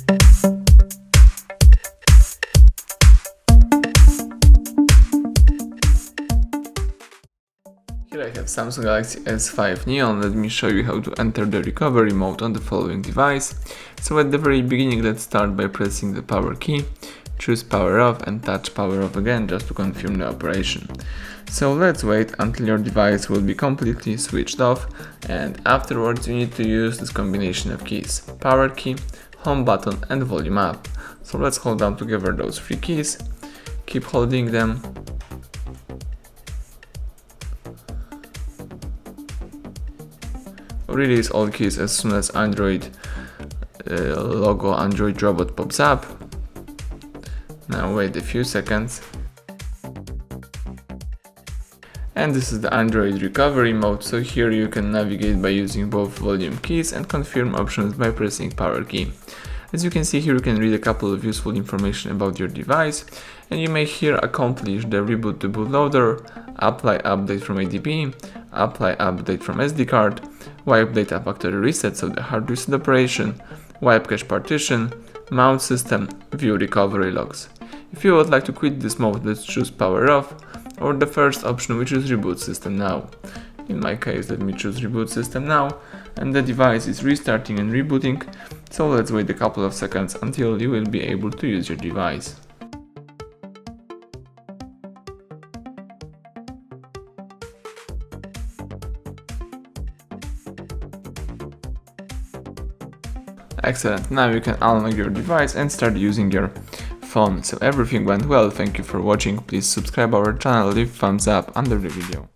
Here I have Samsung Galaxy S5 Neon. Let me show you how to enter the recovery mode on the following device. So at the very beginning, let's start by pressing the power key, choose power off and touch power off again just to confirm the operation. So let's wait until your device will be completely switched off, and afterwards you need to use this combination of keys: power key, home button and volume up. So let's hold down together those three keys, keep holding them. Release all keys as soon as Android logo Android robot pops up. Now wait a few seconds. And this is the Android recovery mode, so here you can navigate by using both volume keys and confirm options by pressing power key. As you can see here, you can read a couple of useful information about your device, and you may here accomplish the reboot to bootloader, apply update from ADB, apply update from SD card, wipe data factory reset, so the hard reset operation, wipe cache partition, mount system, view recovery logs. If you would like to quit this mode, let's choose power off, or the first option, which is reboot system now. In my case, let me choose reboot system now, and the device is restarting and rebooting, so let's wait a couple of seconds until you will be able to use your device. Excellent, now you can unlock your device and start using your phone. So everything went well, thank you for watching, please subscribe our channel, leave thumbs up under the video.